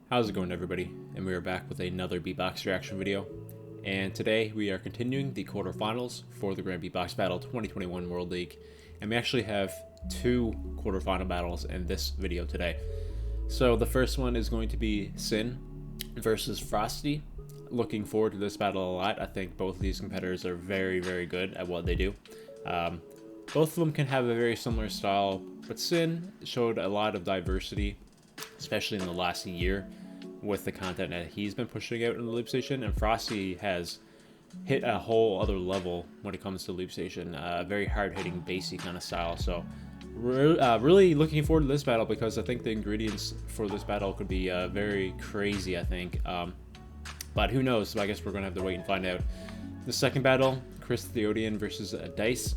How's it going, everybody? And we are back with another beatbox reaction video. And today we are continuing the quarterfinals for the Grand Beatbox Battle 2021 World League. And we actually have two quarterfinal battles in this video today. So the first one is going to be SXIN versus Frosty. Looking forward to this battle a lot. I think both of these competitors are very, very good at what they do. Both of them can have a very similar style, but SXIN showed a lot of diversity, especially in the last year, with the content that he's been pushing out in the loop station, and Frosty has hit a whole other level when it comes to loop station. Very hard-hitting, bassy kind of style. So really looking forward to this battle, because I think the ingredients for this battle could be very crazy, I think. But who knows? So I guess we're gonna have to wait and find out. The second battle, TheOdian versus Dice.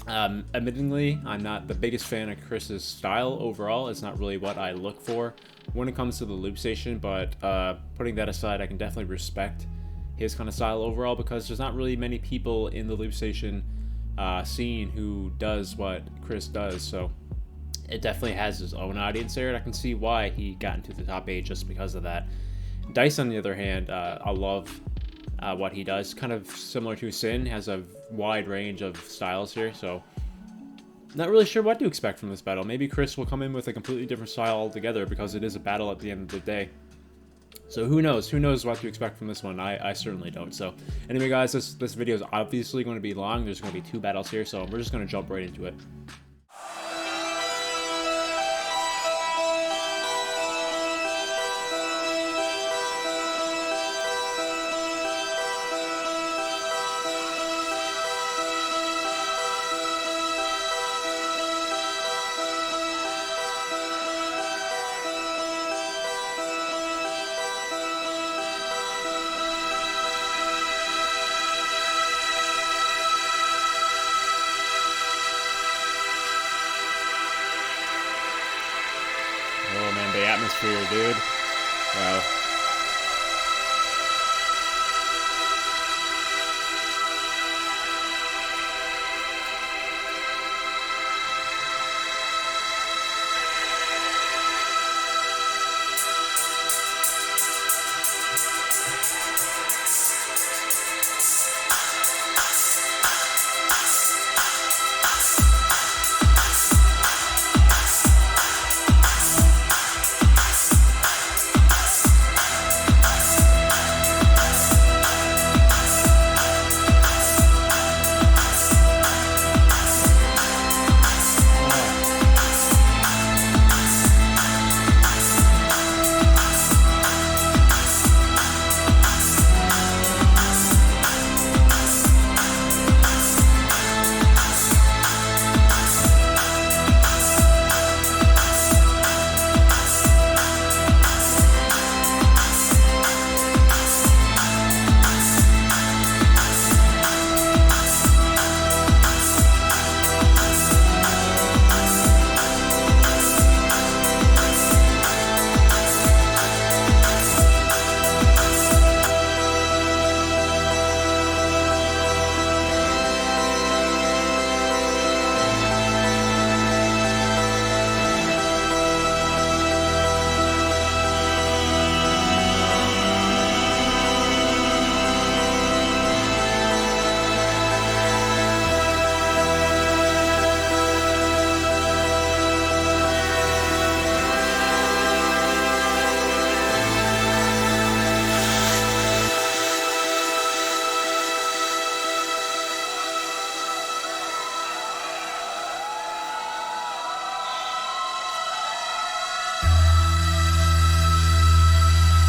Admittingly, I'm not the biggest fan of Chris's style overall. It's not really what I look for when it comes to the loop station, but putting that aside, I can definitely respect his kind of style overall, because there's not really many people in the loop station scene who does what Chris does, so it definitely has his own audience there, and I can see why he got into the top 8 just because of that. Dice, on the other hand, I love what he does. Kind of similar to SXIN, has a wide range of styles here, so not really sure what to expect from this battle. Maybe Chris will come in with a completely different style altogether, because it is a battle at the end of the day. So who knows? Who knows what to expect from this one? I certainly don't. So anyway, guys, this video is obviously going to be long. There's going to be 2 battles here, so we're just going to jump right into it. Oh man, the atmosphere, dude. Wow.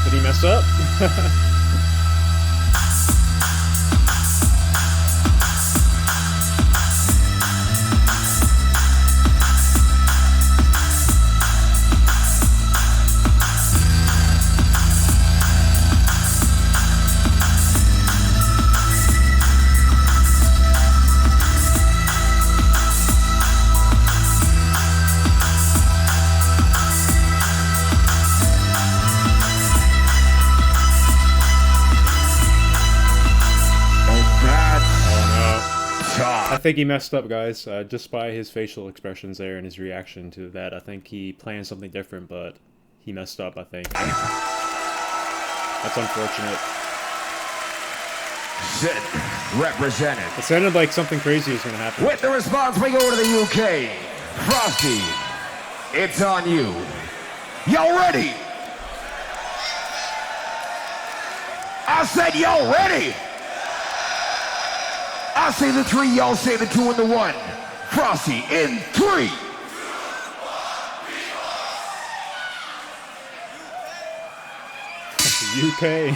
Did he mess up? I think he messed up, guys, just by his facial expressions there and his reaction to that. I think he planned something different, but he messed up, I think. That's unfortunate. SXIN represented. It sounded like something crazy was going to happen. With the response, we go to the UK. Frosty, it's on you. Y'all ready? I said y'all ready. I say the 3, y'all say the 2 and the 1. Frosty in 3. UK.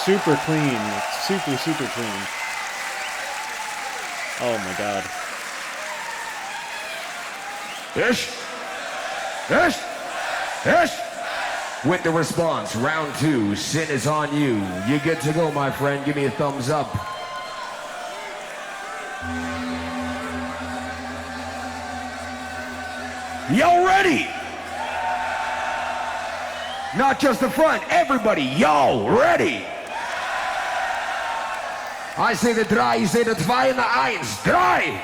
Super clean. Super, super clean. Oh my god. Ish. Ish. Ish. With the response, round 2, SXIN is on you. You're good to go, my friend. Give me a thumbs up. Y'all ready? Not just the front, everybody, y'all ready? I say the 3, you say the 2 and the 1. 3!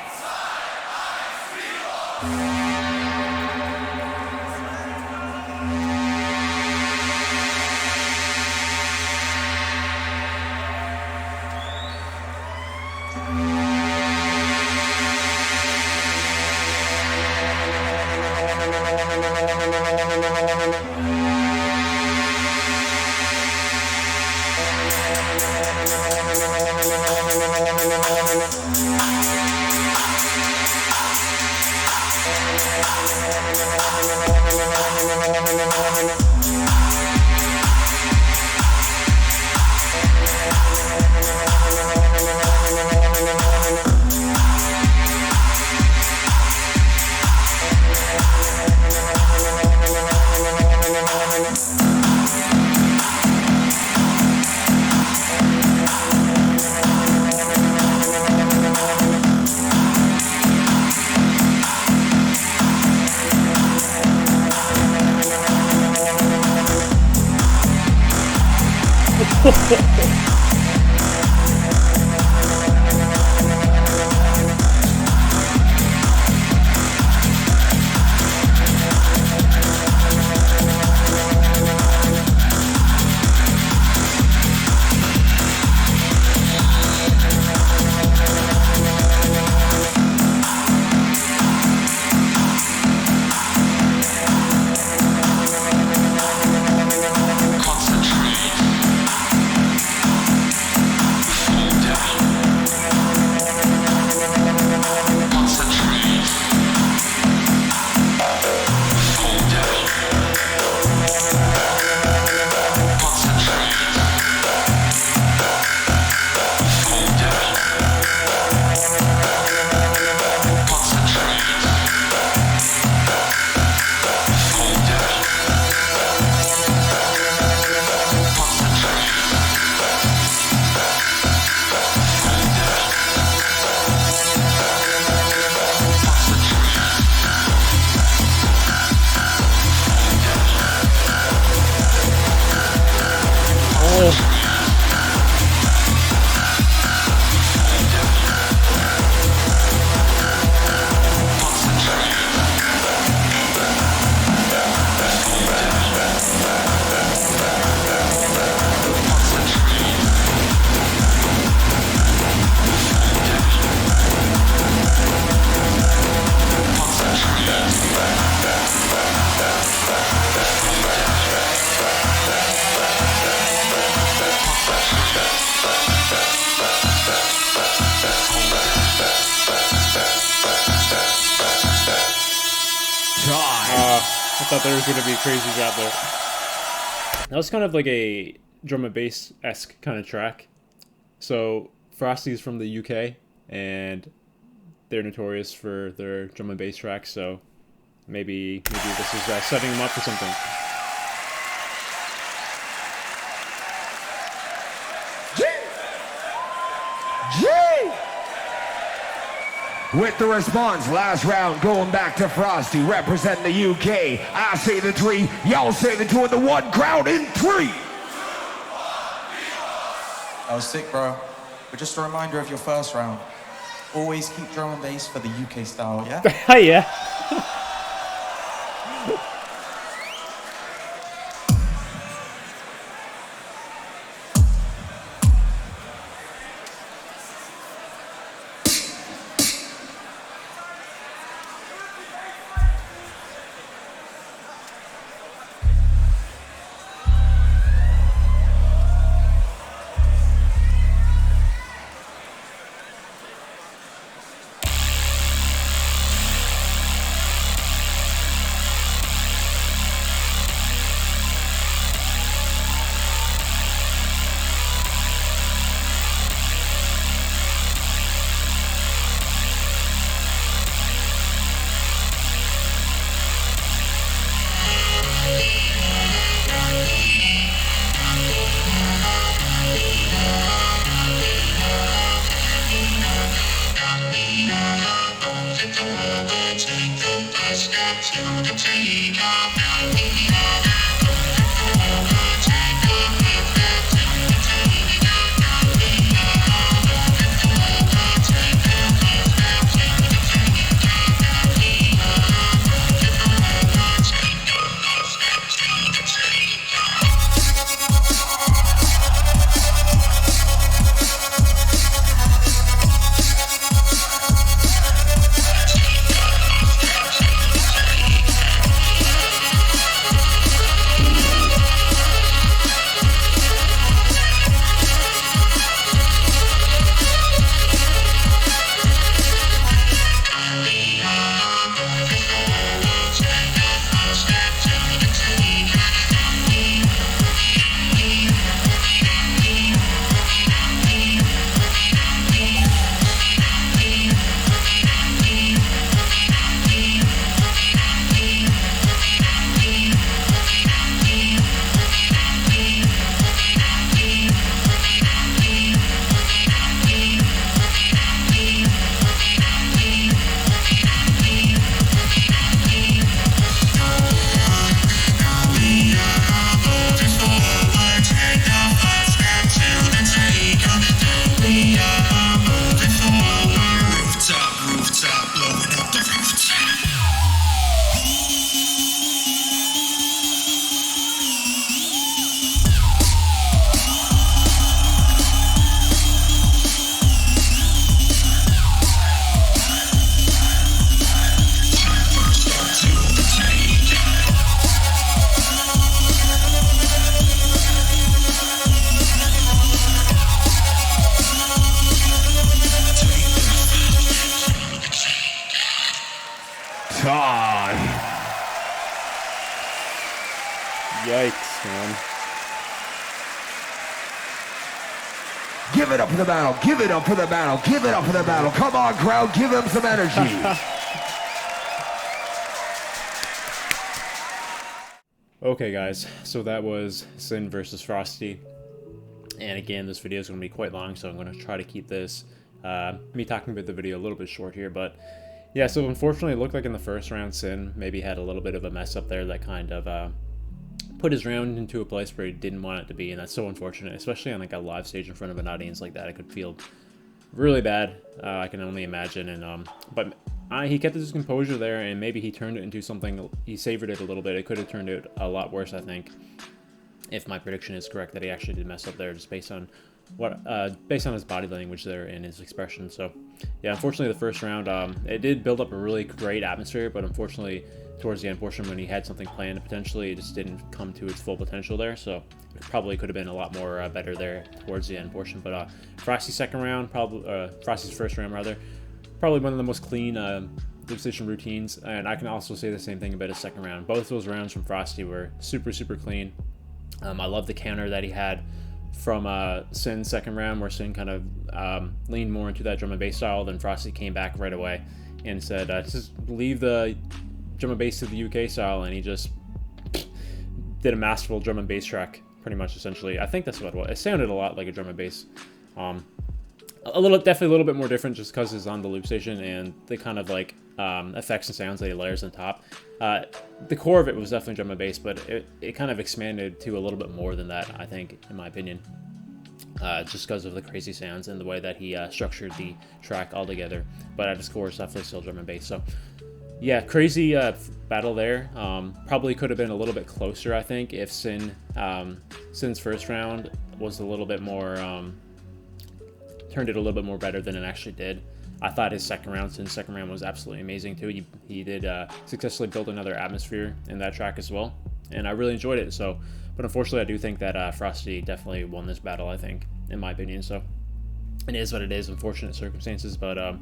I thought there was going to be a crazy drop there. That was kind of like a drum and bass-esque kind of track. So Frosty's from the UK, and they're notorious for their drum and bass tracks, so maybe this is setting them up for something. With the response, last round going back to Frosty, representing the UK. I say the 3, y'all say the 2, and the 1. Crowd in 3. That was sick, bro. But just a reminder of your first round. Always keep drum and bass for the UK style, yeah? Yeah. Yikes, man. Give it up for the battle. Give it up for the battle. Give it up for the battle. Come on, crowd. Give him some energy. Okay, guys. So that was SXIN versus Frosty. And again, this video is going to be quite long, so I'm going to try to keep this, me talking about the video a little bit short here. But yeah, so unfortunately, it looked like in the first round, SXIN maybe had a little bit of a mess up there that kind of put his round into a place where he didn't want it to be, and that's so unfortunate, especially on like a live stage in front of an audience like that. It could feel really bad. I can only imagine. And but he kept his composure there, and maybe he turned it into something. He savored it a little bit. It could have turned out a lot worse, I think, if my prediction is correct, that he actually did mess up there, just based on what based on his body language there and his expression. So yeah, unfortunately the first round, it did build up a really great atmosphere, but unfortunately towards the end portion, when he had something planned, potentially it just didn't come to its full potential there. So it probably could have been a lot more better there towards the end portion. But Frosty's second round, Frosty's first round rather, probably one of the most clean lip station routines. And I can also say the same thing about his second round. Both those rounds from Frosty were super clean. I love the counter that he had from SXIN's second round, where SXIN kind of leaned more into that drum and bass style. Then Frosty came back right away and said, just leave the drum and bass to the UK style, and he just did a masterful drum and bass track, pretty much, essentially. I think that's what it was. It sounded a lot like a drum and bass. Definitely a little bit more different, just because it's on the loop station and the kind of like effects and sounds that he layers on top. The core of it was definitely drum and bass, but it kind of expanded to a little bit more than that, I think, in my opinion. Just because of the crazy sounds and the way that he structured the track altogether. But at its core, it's definitely still drum and bass. So yeah, crazy battle there. Probably could have been a little bit closer, I think, if SXIN's first round was a little bit more, turned it a little bit more better than it actually did. I thought his SXIN's second round was absolutely amazing too. He did successfully build another atmosphere in that track as well, and I really enjoyed it. So, but unfortunately, I do think that Frosty definitely won this battle, I think, in my opinion. So it is what it is, unfortunate circumstances, but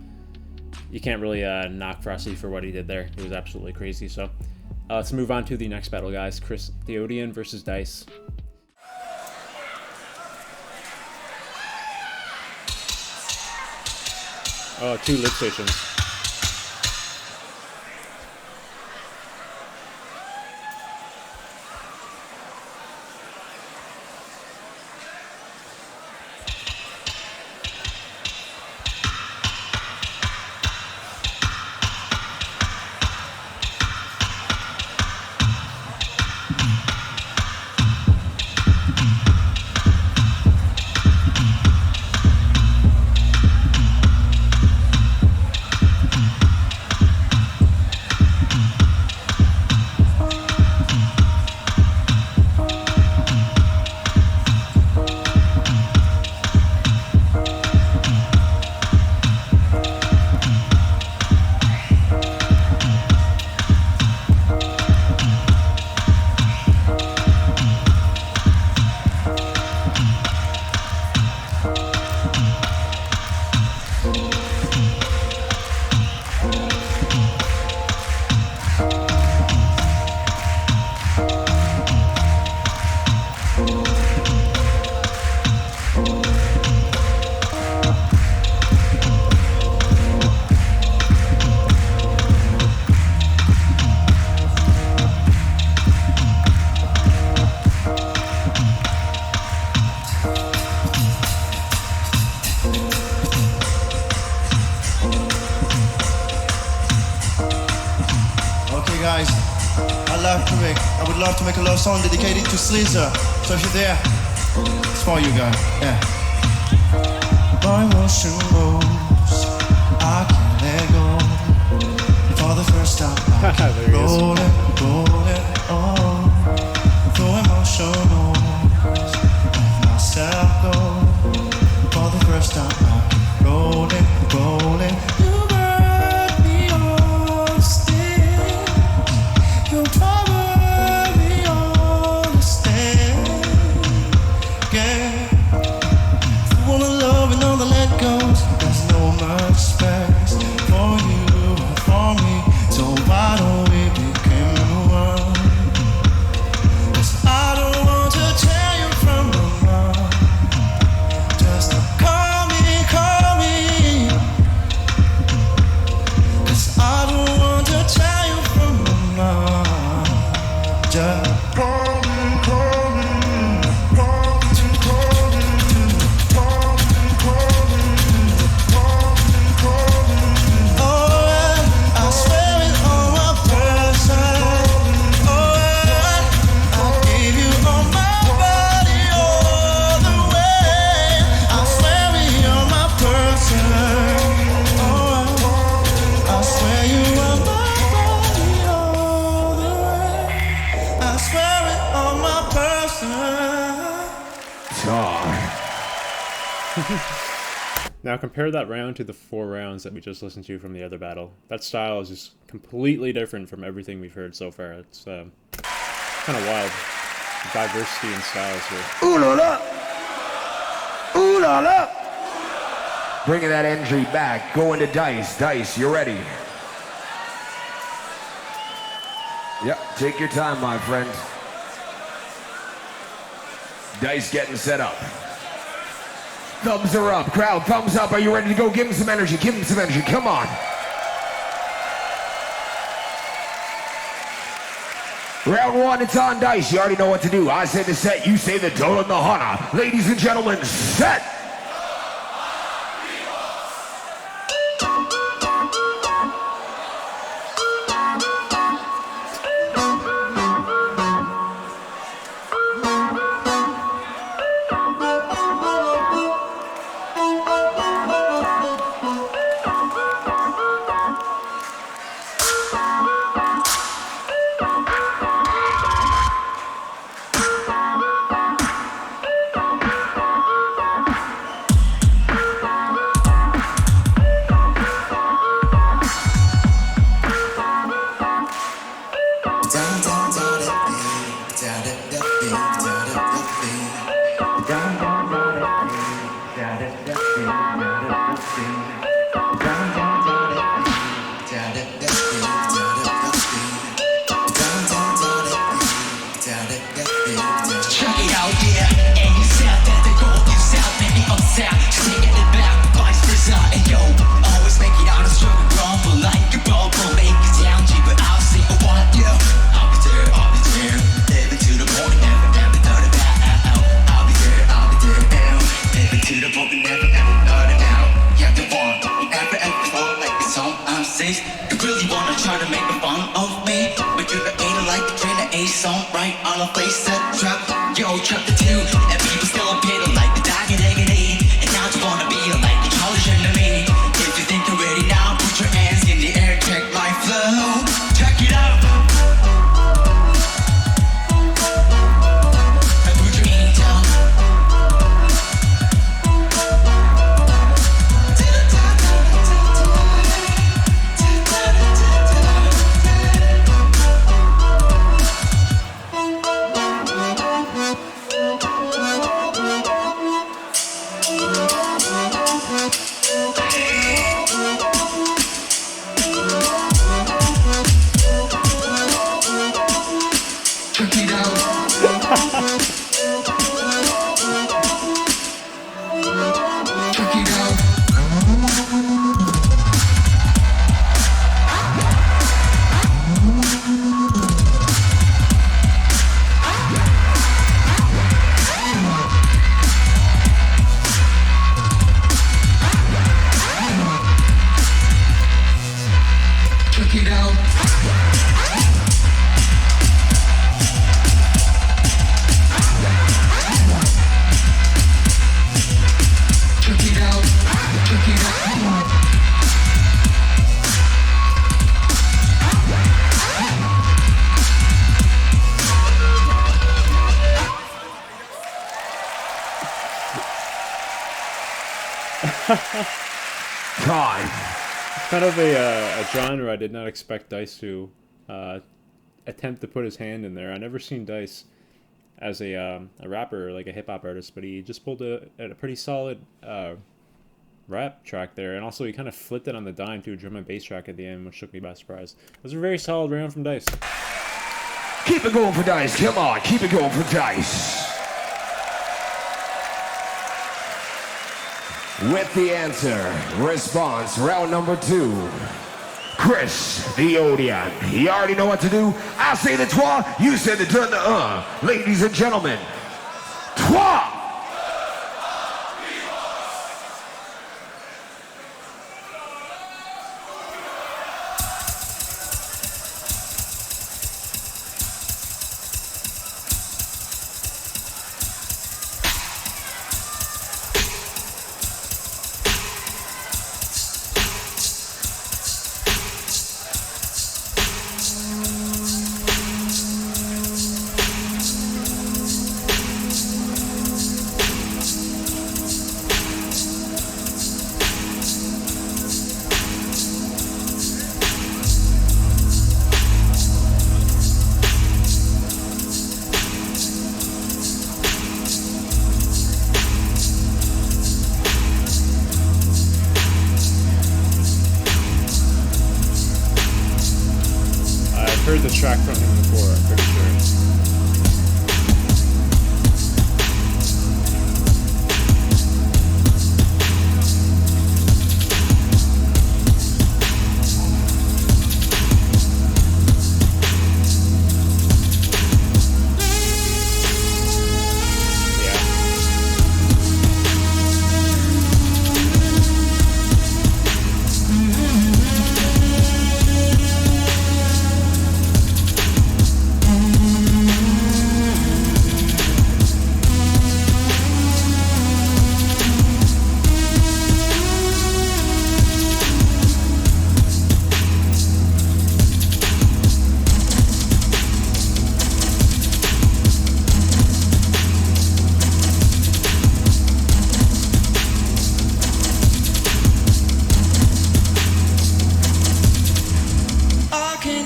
you can't really knock Frosty for what he did there. It was absolutely crazy. So let's move on to the next battle, guys. TheOdian versus Dice. Oh, 2 lip stations. guys, I would love to make a love song dedicated to Slizzer. So if you're there, it's for you guys. Yeah. My emotion moves, I can't let go. For the first time, I keep rolling, rolling on. Through emotional, let myself go. For the first time, I keep rolling, rolling. You burn me on still. You probably understand. Yeah. Wanna love and all the let goes. There's no much space for you and for me. So why don't we begin to run? Now compare that round to the 4 rounds that we just listened to from the other battle. That style is just completely different from everything we've heard so far. It's kind of wild. The diversity in styles here. Ooh la la! Ooh la la! Bringing that entry back, going to Dice. Dice, you ready? Yep, take your time, my friend. Dice getting set up. Thumbs are up. Crowd, thumbs up. Are you ready to go? Give him some energy. Give him some energy. Come on. Round 1, it's on Dice. You already know what to do. I say the set. You say the total and the hana. Ladies and gentlemen, set. Time. Kind of a genre I did not expect Dice to attempt to put his hand in there. I never seen Dice as a rapper, like a hip hop artist, but he just pulled a pretty solid rap track there, and also he kind of flipped it on the dime to a drum and bass track at the end, which took me by surprise. It was a very solid round from Dice. Keep it going for Dice. Come on, keep it going for Dice. With the answer, response, round number 2. Chris, TheOdian. You already know what to do. I say the trois, you say the turn the Ladies and gentlemen, trois! heard the track from him before, I'm pretty sure.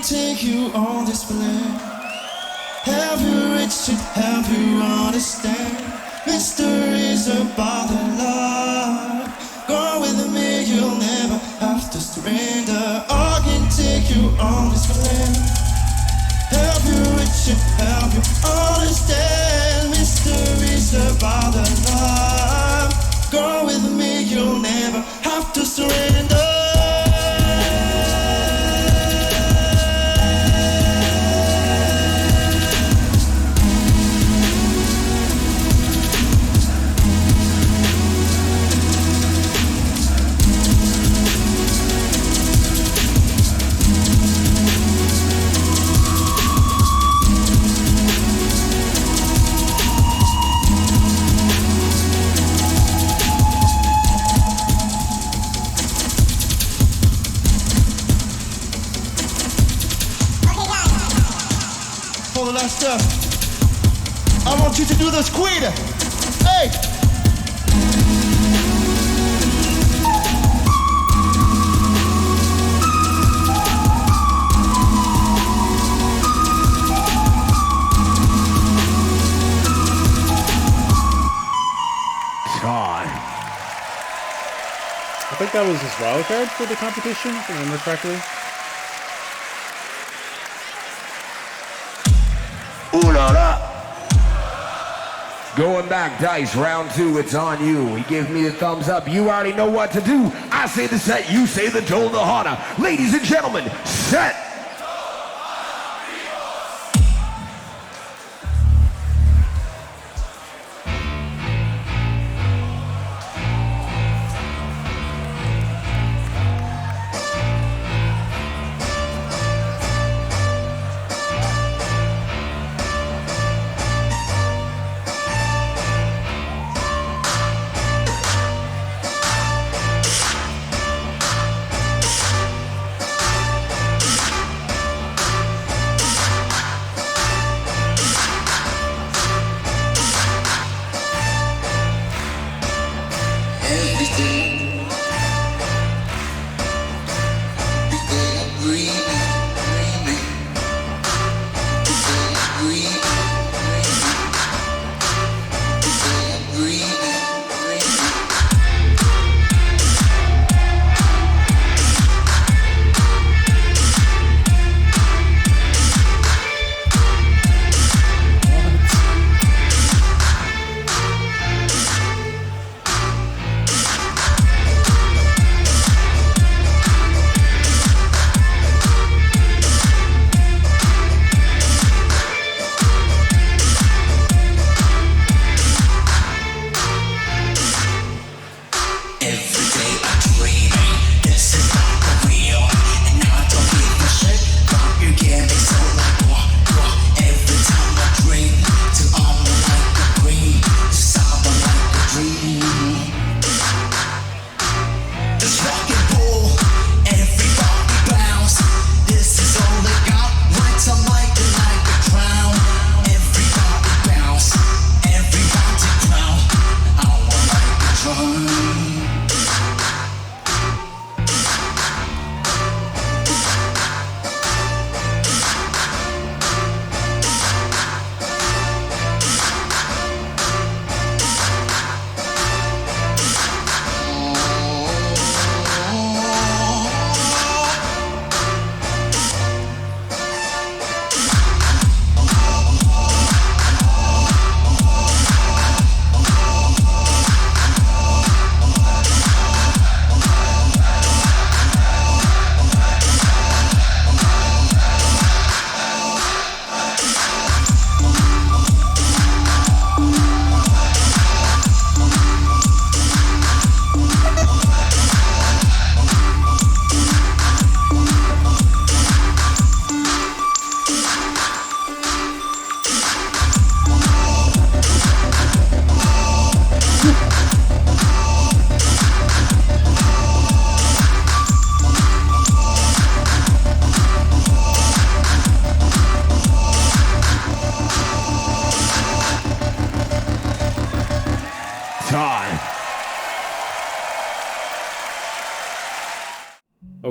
Take you on display. Have you reached it? Have you understand? Mysteries about the love. Go with me, you'll never have to surrender. I can take you on display. Have you reached it? Have you understand? Mysteries about the love. Go with me, you'll never have to surrender. For the last stuff, I want you to do the squid. Hey! God. I think that was his wild card for the competition, if I remember correctly. Ooh la la. Going back, Dice, round two, it's on you. He gives me the thumbs up. You already know what to do. I say the set, you say the Dol the Hana. Ladies and gentlemen, set.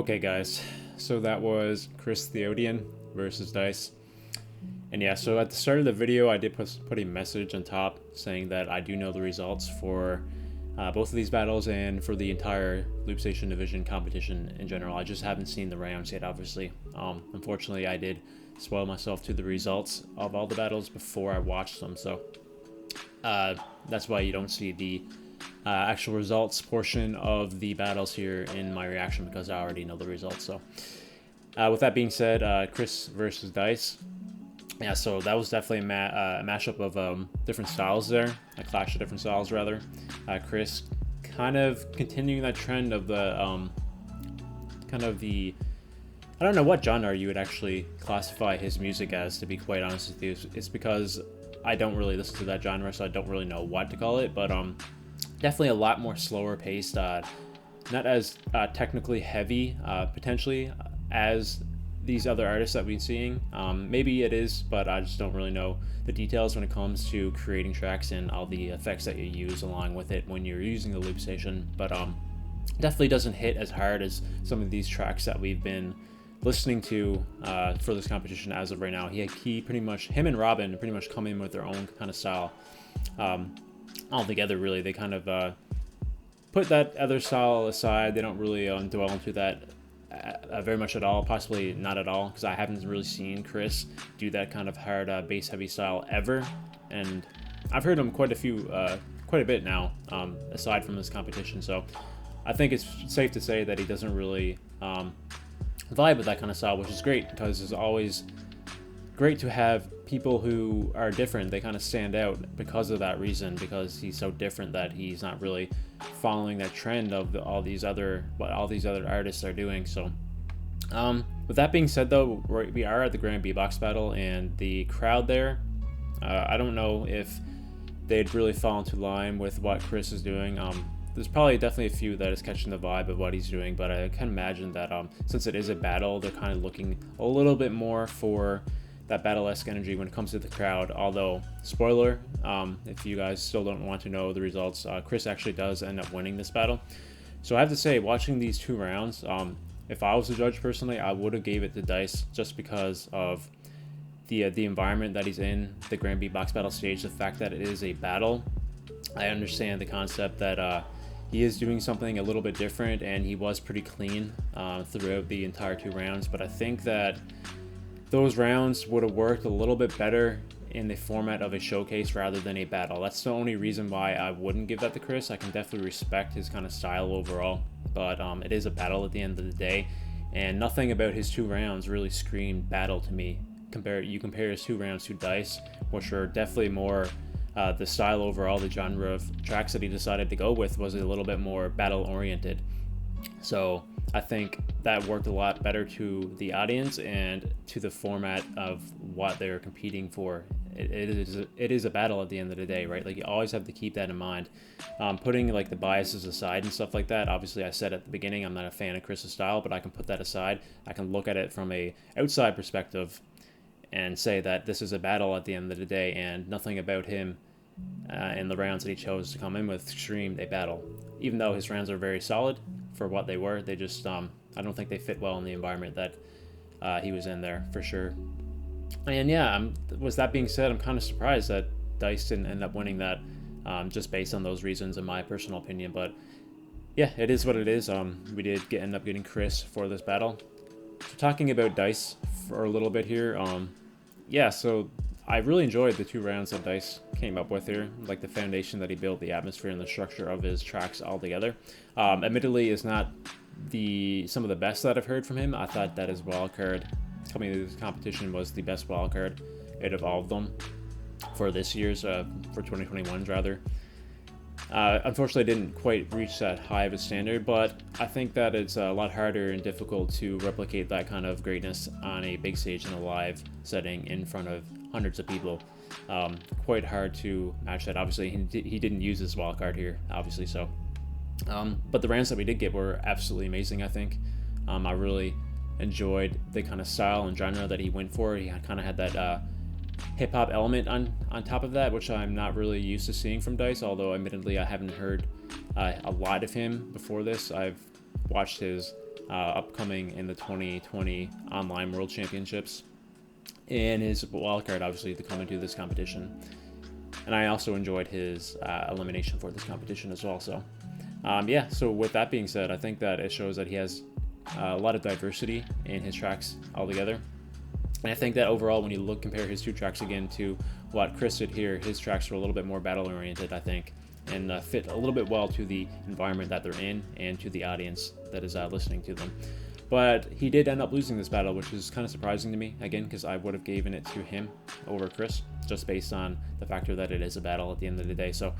Okay guys, so that was Chris TheOdian versus Dice. And yeah, so at the start of the video I did put a message on top saying that I do know the results for both of these battles and for the entire Loop Station Division competition in general. I just haven't seen the rounds yet, obviously. Unfortunately, I did spoil myself to the results of all the battles before I watched them, so that's why you don't see the actual results portion of the battles here in my reaction, because I already know the results. So with that being said, Chris versus Dice. Yeah, so that was definitely a mashup of different styles there, a clash of different styles rather. Chris kind of continuing that trend of the I don't know what genre you would actually classify his music as, to be quite honest with you. It's because I don't really listen to that genre, so I don't really know what to call it, but definitely a lot more slower paced, not as technically heavy potentially as these other artists that we've been seeing. Maybe it is, but I just don't really know the details when it comes to creating tracks and all the effects that you use along with it when you're using the loop station. But definitely doesn't hit as hard as some of these tracks that we've been listening to for this competition as of right now. He pretty much, him and Robin pretty much come in with their own kind of style. All together, really, they kind of put that other style aside. They don't really dwell into that very much at all, possibly not at all, because I haven't really seen Chris do that kind of hard bass heavy style ever, and I've heard him quite a bit now, aside from this competition. So I think it's safe to say that he doesn't really vibe with that kind of style, which is great, because it's always great to have people who are different. They kind of stand out because of that reason, because he's so different that he's not really following that trend of all these other artists are doing. So with that being said, though, we are at the Grand Beatbox battle, and the crowd there, I don't know if they'd really fall into line with what Chris is doing. There's probably definitely a few that is catching the vibe of what he's doing, but I can imagine that since it is a battle, they're kind of looking a little bit more for that battle-esque energy when it comes to the crowd. Although, spoiler, if you guys still don't want to know the results, Chris actually does end up winning this battle. So I have to say, watching these two rounds, if I was a judge personally, I would have gave it to Dice, just because of the environment that he's in, the Grand Beatbox battle stage, the fact that it is a battle. I understand the concept that he is doing something a little bit different, and he was pretty clean throughout the entire two rounds, but I think that those rounds would have worked a little bit better in the format of a showcase rather than a battle. That's the only reason why I wouldn't give that to Chris. I can definitely respect his kind of style overall, but it is a battle at the end of the day, and nothing about his two rounds really screamed battle to me. You compare his two rounds to Dice, which are definitely more the style overall, the genre of tracks that he decided to go with was a little bit more battle oriented. So I think that worked a lot better to the audience and to the format of what they're competing for. It is a battle at the end of the day, right? Like, you always have to keep that in mind. Putting like the biases aside and stuff like that. Obviously, I said at the beginning I'm not a fan of Chris's style, but I can put that aside. I can look at it from a outside perspective and say that this is a battle at the end of the day, and nothing about him in the rounds that he chose to come in with screamed a battle. Even though his rounds are very solid for what they were, they just I don't think they fit well in the environment that he was in there, for sure. And yeah, with that being said, I'm kind of surprised that Dice didn't end up winning that, just based on those reasons, in my personal opinion. But yeah, it is what it is. We did end up getting Chris for this battle. So talking about Dice for a little bit here, yeah, so I really enjoyed the two rounds that Dice came up with here, like the foundation that he built, the atmosphere and the structure of his tracks all together. Admittedly, is not some of the best that I've heard from him. I thought that his wildcard coming into this competition was the best wildcard out of all of them for this year's, for 2021's rather. Unfortunately, I didn't quite reach that high of a standard, but I think that it's a lot harder and difficult to replicate that kind of greatness on a big stage in a live setting in front of hundreds of people. Quite hard to match that. Obviously, he didn't use his wildcard here, obviously, so. But the rounds that we did get were absolutely amazing, I think. I really enjoyed the kind of style and genre that he went for. He kind of had that hip-hop element on top of that, which I'm not really used to seeing from Dice, although admittedly I haven't heard a lot of him before this. I've watched his upcoming in the 2020 Online World Championships, and his wildcard obviously to come into this competition. And I also enjoyed his elimination for this competition as well. So yeah, so with that being said, I think that it shows that he has a lot of diversity in his tracks altogether. And I think that overall, when you compare his 2 tracks again to what Chris did here, his tracks were a little bit more battle oriented, I think, and fit a little bit well to the environment that they're in and to the audience that is listening to them. But he did end up losing this battle, which is kind of surprising to me, again, because I would have given it to him over Chris, just based on the factor that it is a battle at the end of the day. So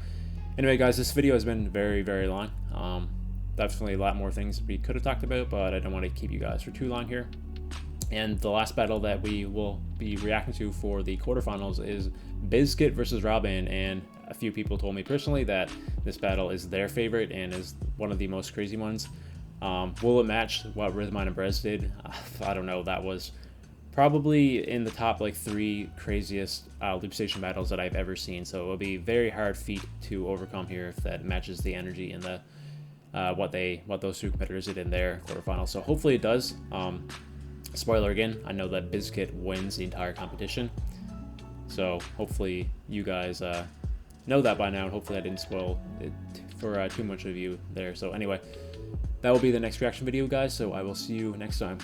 anyway, guys, this video has been very, very long. Definitely a lot more things we could have talked about, but I don't want to keep you guys for too long here. And the last battle that we will be reacting to for the quarterfinals is Biscuit versus Robin, and a few people told me personally that this battle is their favorite and is one of the most crazy ones. Will it match what Rhythmine and Brez did? I don't know. That was probably in the top like 3 craziest loop station battles that I've ever seen. So it will be very hard feat to overcome here if that matches the energy and the what those 2 competitors did in their quarterfinals. So hopefully it does. Spoiler again, I know that Biscuit wins the entire competition. So hopefully you guys know that by now, and hopefully I didn't spoil it for too much of you there. So anyway, that will be the next reaction video, guys, so I will see you next time.